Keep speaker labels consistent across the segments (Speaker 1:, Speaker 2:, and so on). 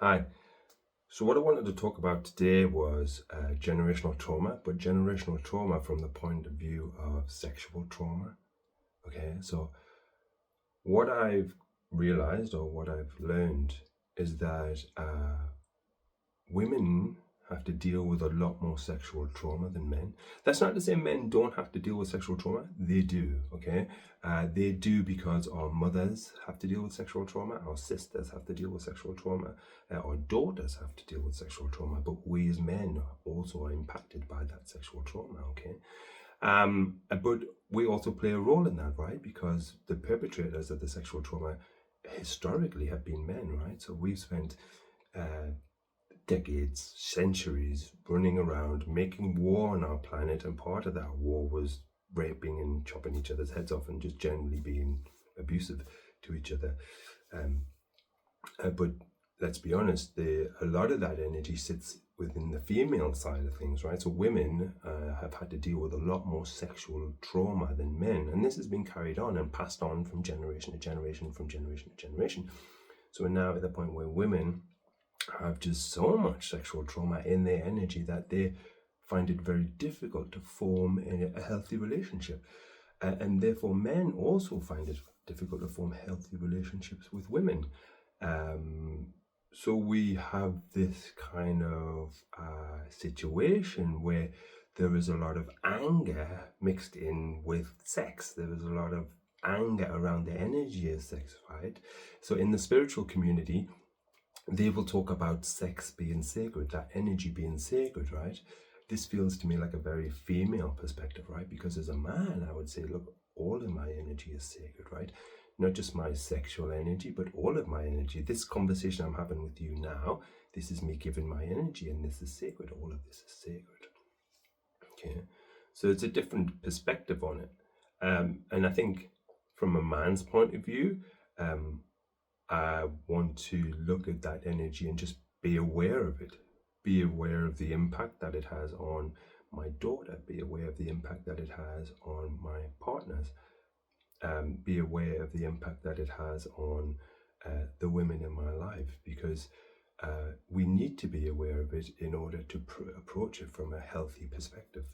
Speaker 1: Hi. So what I wanted to talk about today was generational trauma, but generational trauma from the point of view of sexual trauma. Okay, so what I've realized or what I've learned is that women have to deal with a lot more sexual trauma than men. That's not to say men don't have to deal with sexual trauma. They do, okay? They do because our mothers have to deal with sexual trauma, our sisters have to deal with sexual trauma, our daughters have to deal with sexual trauma, but we as men also are impacted by that sexual trauma, okay? But we also play a role in that, right? Because the perpetrators of the sexual trauma historically have been men, right? So we've spent decades, centuries running around making war on our planet, and part of that war was raping and chopping each other's heads off and just generally being abusive to each other. But let's be honest, a lot of that energy sits within the female side of things, right? So women have had to deal with a lot more sexual trauma than men, and this has been carried on and passed on from generation to generation, from generation to generation. So we're now at the point where women have just so much sexual trauma in their energy that they find it very difficult to form a healthy relationship. And therefore, men also find it difficult to form healthy relationships with women. So we have this kind of situation where there is a lot of anger mixed in with sex. There is a lot of anger around the energy of sex, right? So in the spiritual community, they will talk about sex being sacred, that energy being sacred, right? This feels to me like a very female perspective, right? Because as a man, I would say, look, all of my energy is sacred, right? Not just my sexual energy, but all of my energy. This conversation I'm having with you now, this is me giving my energy, and this is sacred. All of this is sacred. Okay, so it's a different perspective on it. And I think from a man's point of view, I want to look at that energy and just be aware of it. Be aware of the impact that it has on my daughter. Be aware of the impact that it has on my partners. Be aware of the impact that it has on the women in my life, because we need to be aware of it in order to approach it from a healthy perspective.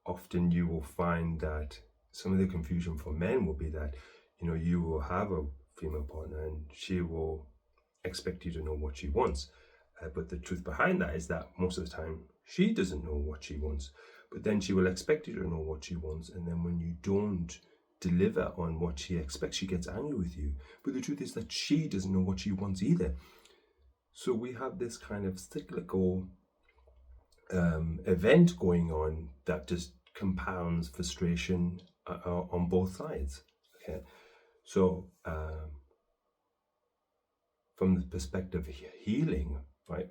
Speaker 1: Often you will find that some of the confusion for men will be that, you will have a female partner and she will expect you to know what she wants. But the truth behind that is that most of the time she doesn't know what she wants, but then she will expect you to know what she wants. And then when you don't deliver on what she expects, she gets angry with you. But the truth is that she doesn't know what she wants either. So we have this kind of cyclical event going on that just compounds frustration on both sides. Okay, so from the perspective of healing, right,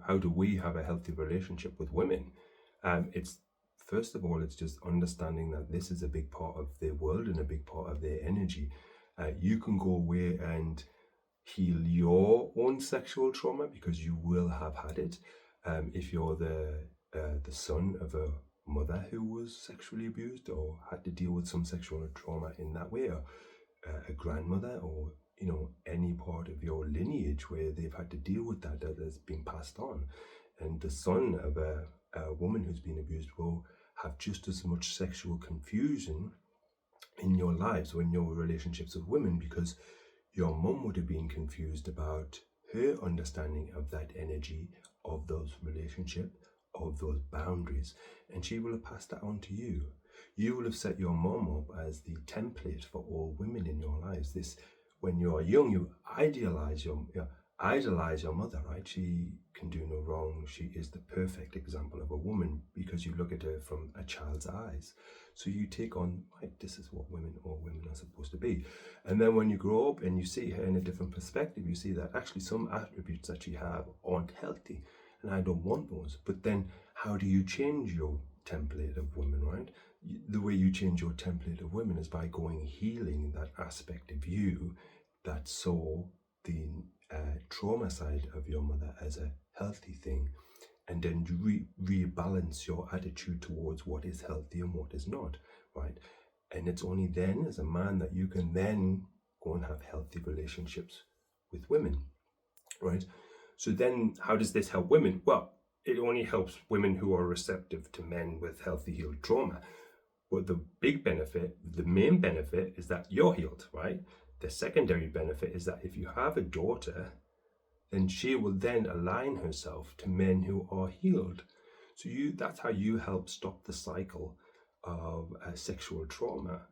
Speaker 1: how do we have a healthy relationship with women? It's first of all, it's just understanding that this is a big part of their world and a big part of their energy. You can go away and heal your own sexual trauma, because you will have had it. If you're the son of a mother who was sexually abused or had to deal with some sexual trauma in that way, or a grandmother, or any part of your lineage where they've had to deal with that has been passed on, and the son of a woman who's been abused will have just as much sexual confusion in your lives or in your relationships with women, because your mum would have been confused about her understanding of that energy, of those relationships, of those boundaries, and she will have passed that on to you. You will have set your mum up as the template for all women in your lives. This, when you are young, you idolize your mother, right? She can do no wrong. She is the perfect example of a woman, because you look at her from a child's eyes. So you take on, right, this is what all women are supposed to be. And then when you grow up and you see her in a different perspective, you see that actually some attributes that she have aren't healthy, and I don't want those. But then how do you change your template of women, right? The way you change your template of women is by going healing that aspect of you that saw the trauma side of your mother as a healthy thing, and then you rebalance your attitude towards what is healthy and what is not, right? And it's only then, as a man, that you can then go and have healthy relationships with women. right? So then how does this help women? Well, it only helps women who are receptive to men with healthy healed trauma. But the big benefit, the main benefit, is that you're healed, right? The secondary benefit is that if you have a daughter, then she will then align herself to men who are healed. So that's how you help stop the cycle of sexual trauma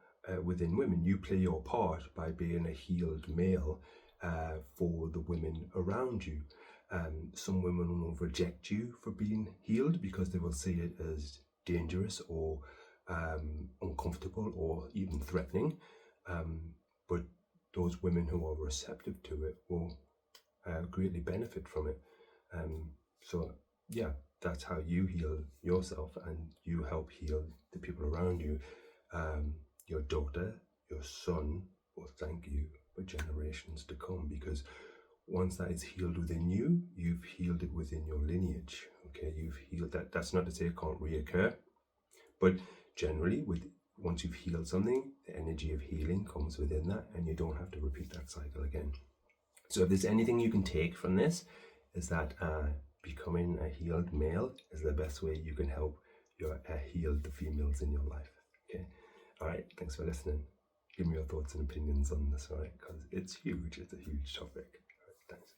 Speaker 1: within women. You play your part by being a healed male for the women around you. Some women will reject you for being healed because they will see it as dangerous or uncomfortable or even threatening. But those women who are receptive to it will greatly benefit from it. So yeah, that's how you heal yourself and you help heal the people around you. Your daughter, your son will thank you for generations to come, because once that is healed within you, you've healed it within your lineage. Okay, you've healed that. That's not to say it can't reoccur, but generally, once you've healed something, the energy of healing comes within that, and you don't have to repeat that cycle again. So if there's anything you can take from this, is that becoming a healed male is the best way you can help your heal the females in your life. Okay, all right. Thanks for listening. Give me your thoughts and opinions on this, all right? Because it's huge. It's a huge topic. All right, thanks.